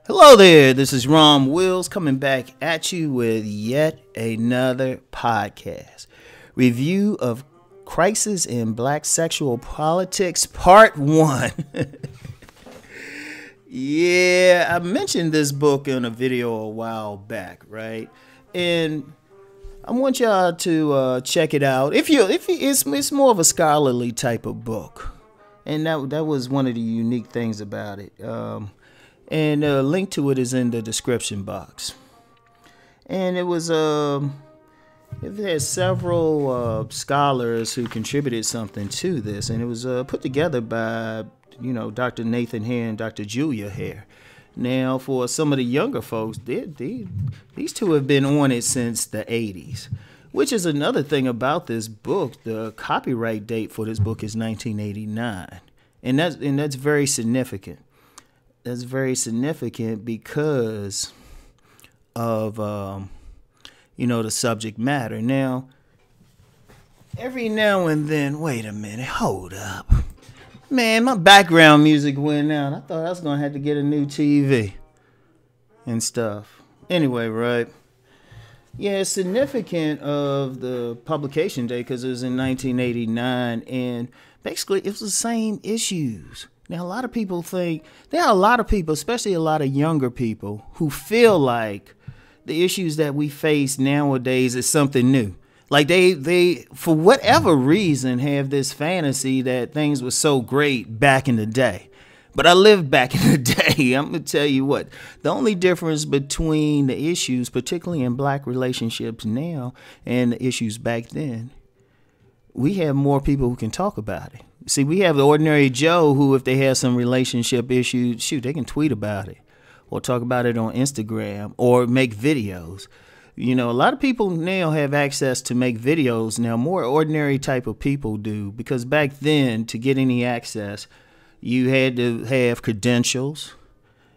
Hello there, this is Rom Wills coming back at you with yet another podcast. Review of Crisis in Black Sexual Politics, Part 1. Yeah, I mentioned this book in a video a while back, right? And I want y'all to check it out. It's more of a scholarly type of book. And that was one of the unique things about it. And a link to it is in the description box. And it had several scholars who contributed something to this, and it was put together by Dr. Nathan Hare and Dr. Julia Hare. Now, for some of the younger folks, these two have been on it since the 80s, which is another thing about this book. The copyright date for this book is 1989, and that's very significant. That's very significant because of the subject matter. Now, every now and then, wait a minute, hold up. Man, my background music went out. I thought I was going to have to get a new TV and stuff. Anyway, right. Yeah, it's significant of the publication date because it was in 1989, and basically it was the same issues. Now, a lot of people think, there are a lot of people, especially a lot of younger people, who feel like the issues that we face nowadays is something new. Like they, for whatever reason, have this fantasy that things were so great back in the day. But I lived back in the day. I'm going to tell you what, the only difference between the issues, particularly in black relationships now, and the issues back then, we have more people who can talk about it. See, we have the ordinary Joe who, if they have some relationship issues, shoot, they can tweet about it or talk about it on Instagram or make videos. A lot of people now have access to make videos now, more ordinary type of people do, because back then, to get any access, you had to have credentials,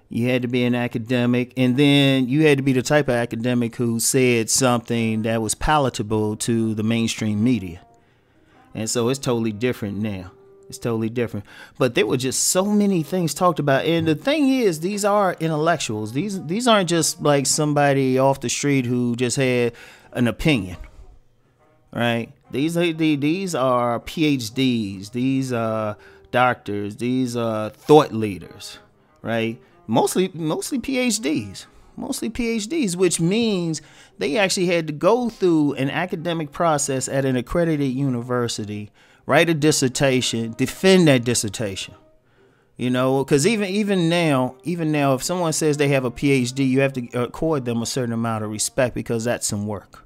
you had to be an academic, and then you had to be the type of academic who said something that was palatable to the mainstream media. And so it's totally different now. It's totally different. But there were just so many things talked about. And the thing is, these are intellectuals. These aren't just like somebody off the street who just had an opinion, right? These are PhDs. These are doctors. These are thought leaders, right? Mostly PhDs. Mostly PhDs, which means they actually had to go through an academic process at an accredited university, write a dissertation, defend that dissertation. Because even now, if someone says they have a PhD, you have to accord them a certain amount of respect because that's some work.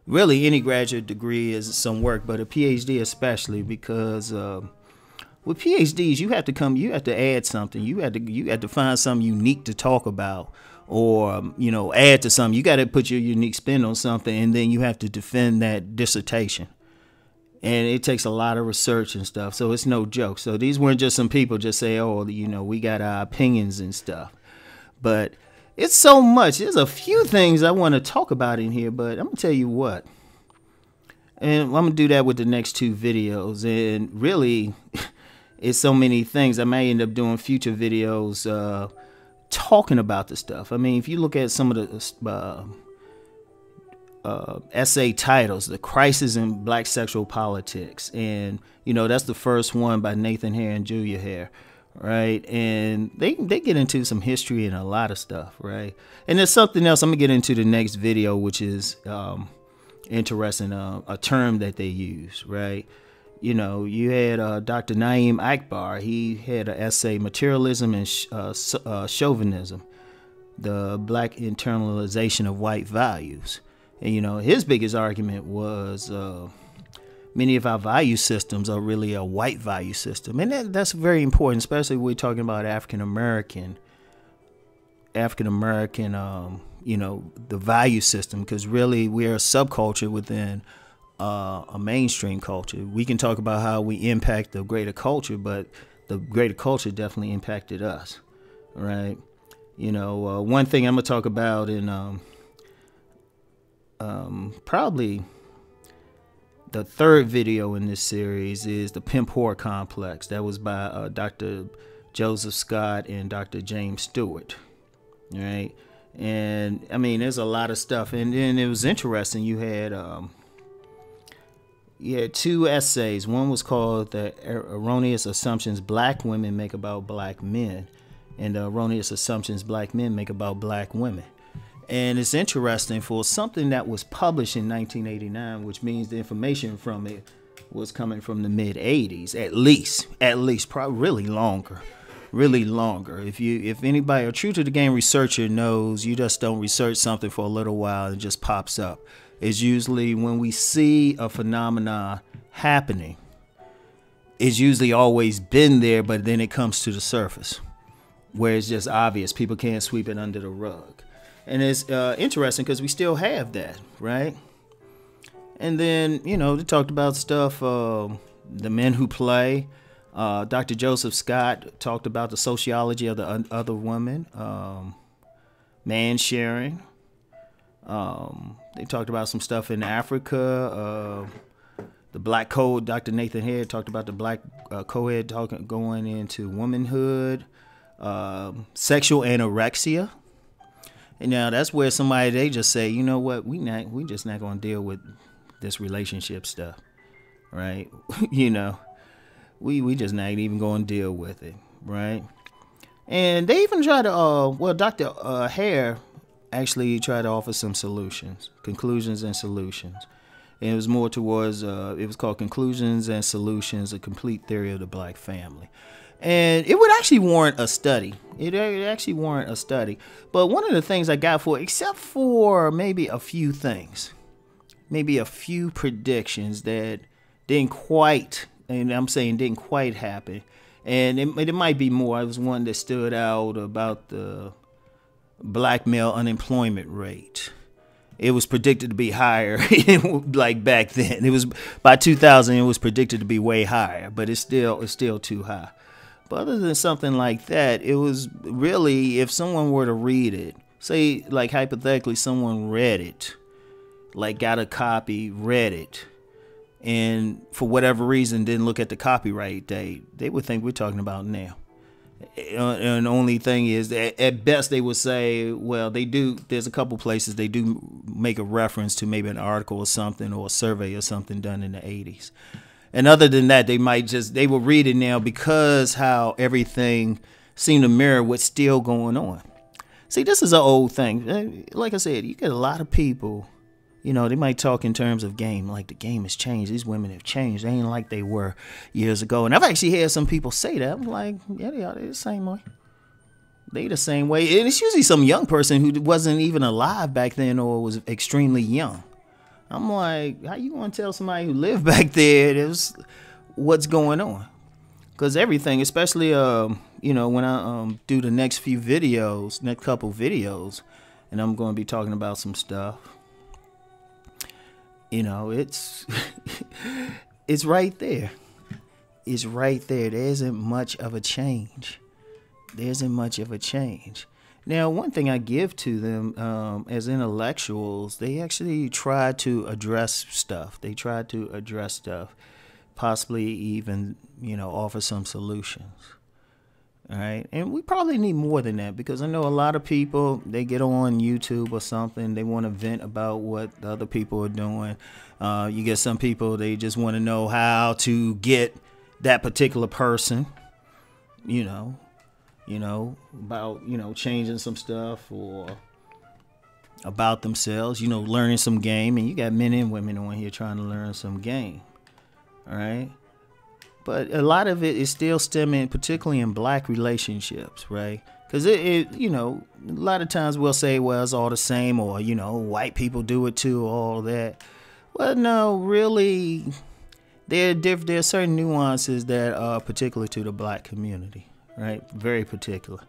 Really, any graduate degree is some work, but a PhD especially, because with PhDs, you have to add something. You had to find something unique to talk about, or add to something. You got to put your unique spin on something, and then you have to defend that dissertation. And it takes a lot of research and stuff, so it's no joke. So these weren't just some people just say, oh, we got our opinions and stuff. But it's so much. There's a few things I want to talk about in here, but I'm going to tell you what. And I'm going to do that with the next two videos. And really, it's so many things. I may end up doing future videos talking about the stuff. I mean, if you look at some of the essay titles, The Crisis in Black Sexual Politics, and that's the first one by Nathan Hare and Julia Hare, right? And they get into some history and a lot of stuff, right? And there's something else I'm gonna get into the next video, which is interesting, a term that they use, right? You had Dr. Naeem Akbar. He had an essay, Materialism and Chauvinism, the Black Internalization of White Values. And, his biggest argument was many of our value systems are really a white value system. And that's very important, especially when we're talking about African-American, the value system, because really we're a subculture within a mainstream culture. We can talk about how we impact the greater culture, but the greater culture definitely impacted us, right? One thing I'm going to talk about in probably the third video in this series is the pimp whore complex. That was by Dr. Joseph Scott and Dr. James Stewart. right? And I mean, there's a lot of stuff, and then it was interesting. You had two essays. One was called "The Erroneous Assumptions Black Women Make About Black Men," and "The Erroneous Assumptions Black Men Make About Black Women." And it's interesting for something that was published in 1989, which means the information from it was coming from the mid 80s, at least, probably really longer. If anybody, a true to the game researcher knows, you just don't research something for a little while and it just pops up. It's usually when we see a phenomena happening, it's usually always been there, but then it comes to the surface where it's just obvious. People can't sweep it under the rug. And it's interesting because we still have that, right? And then, they talked about stuff, the men who play. Dr. Joseph Scott talked about the sociology of the other woman, man sharing. They talked about some stuff in Africa. The black code, Dr. Nathan Head talked about the black co-ed going into womanhood, sexual anorexia. And now that's where they just say, you know what, we just not going to deal with this relationship stuff, right? We just not even going to deal with it, right? And they even try to, Dr. Hare actually tried to offer some solutions, conclusions and solutions. And it was more towards, it was called Conclusions and Solutions, a Complete Theory of the Black Family. And it would actually warrant a study. It actually warrant a study. But one of the things I got for it, except for maybe a few things, maybe a few predictions that didn't quite, and I'm saying didn't quite happen. And it might be more. It was one that stood out about the black male unemployment rate. It was predicted to be higher, like back then. It was by 2000. It was predicted to be way higher, but it's still too high. But other than something like that, it was really, if someone were to read it, say like hypothetically someone read it, like got a copy, read it, and for whatever reason didn't look at the copyright date, they would think we're talking about now. And the only thing is that at best they would say, well, there's a couple places they do make a reference to maybe an article or something or a survey or something done in the 80s. And other than that, they will read it now because how everything seemed to mirror what's still going on. See, this is an old thing. Like I said, you get a lot of people, they might talk in terms of game, like the game has changed. These women have changed. They ain't like they were years ago. And I've actually heard some people say that. I'm like, yeah, they're the same way. They the same way. And it's usually some young person who wasn't even alive back then or was extremely young. I'm like, how you going to tell somebody who lived back there what's going on? Because everything, especially, when I do the next couple videos, and I'm going to be talking about some stuff, it's it's right there. It's right there. There isn't much of a change. Now, one thing I give to them as intellectuals, they actually try to address stuff. Possibly even, offer some solutions. All right. And we probably need more than that because I know a lot of people, they get on YouTube or something. They want to vent about what the other people are doing. You get some people, they just want to know how to get that particular person, about, changing some stuff or about themselves, learning some game. And you got men and women on here trying to learn some game. All right. But a lot of it is still stemming, particularly in black relationships, right? Because a lot of times we'll say, well, it's all the same, or, white people do it too, all that. Well, no, really, there are certain nuances that are particular to the black community, right? Very particular.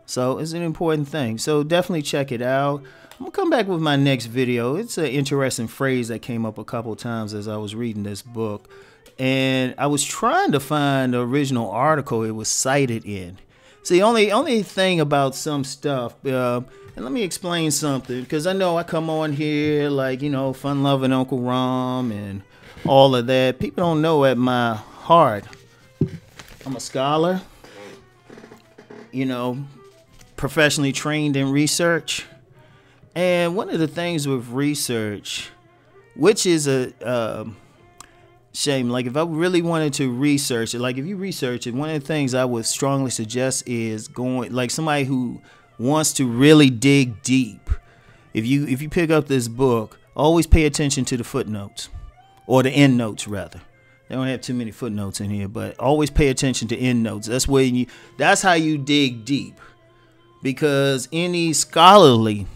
So it's an important thing. So definitely check it out. I'm going to come back with my next video. It's an interesting phrase that came up a couple times as I was reading this book. And I was trying to find the original article it was cited in. See, only thing about some stuff, and let me explain something, because I know I come on here like, fun-loving Uncle Rom and all of that. People don't know at my heart, I'm a scholar, professionally trained in research. And one of the things with research, which is a shame, like if I really wanted to research it, like if you research it, one of the things I would strongly suggest is going, like somebody who wants to really dig deep. If you pick up this book, always pay attention to the footnotes, or the end notes rather. They don't have too many footnotes in here, but always pay attention to end notes. That's how you dig deep, because any scholarly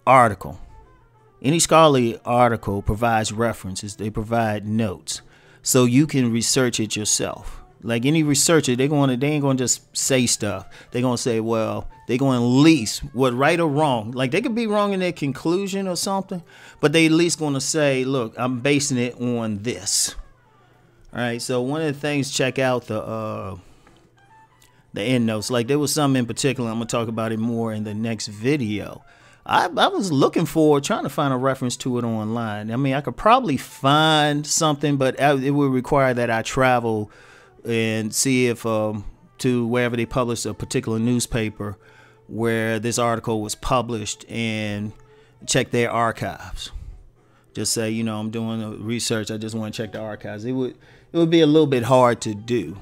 article provides references. They provide notes, so you can research it yourself. Like any researcher, they ain't gonna just say stuff. They're gonna say, well, they're gonna at least, what right or wrong, like they could be wrong in their conclusion or something, but they at least gonna say, look, I'm basing it on this. All right. So one of the things, check out the end notes. Like there was something in particular, I'm gonna talk about it more in the next video. I was trying to find a reference to it online. I mean, I could probably find something, but it would require that I travel and see if to wherever they publish a particular newspaper where this article was published, and check their archives. Just say, you know, I'm doing research, I just want to check the archives. It would be a little bit hard to do,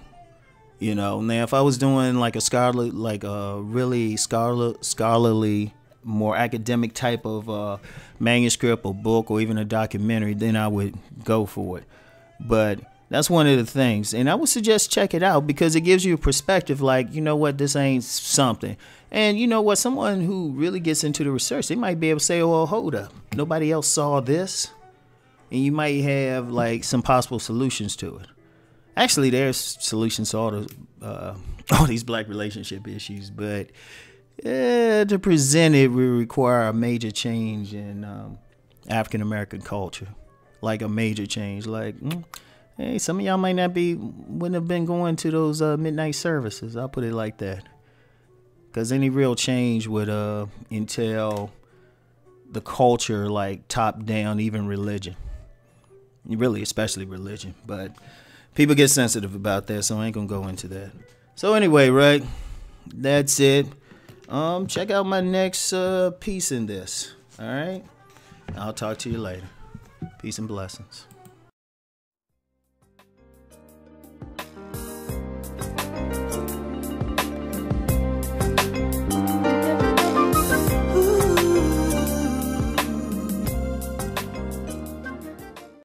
you know. Now if I was doing like a really scholarly, more academic type of manuscript or book or even a documentary, then I would go for it. But that's one of the things, and I would suggest check it out, because it gives you a perspective, like, you know what, this ain't something. And you know what, someone who really gets into the research, they might be able to say, oh, hold up, nobody else saw this, and you might have like some possible solutions to it. Actually, there's solutions to all these black relationship issues, but to present it will require a major change in African American culture, like a major change. Like, hey, some of y'all wouldn't have been going to those midnight services. I'll put it like that, because any real change would entail the culture, like top down, even religion, really, especially religion. But people get sensitive about that, so I ain't gonna go into that. So anyway, right, that's it. Check out my next piece in this. All right, I'll talk to you later. Peace and blessings.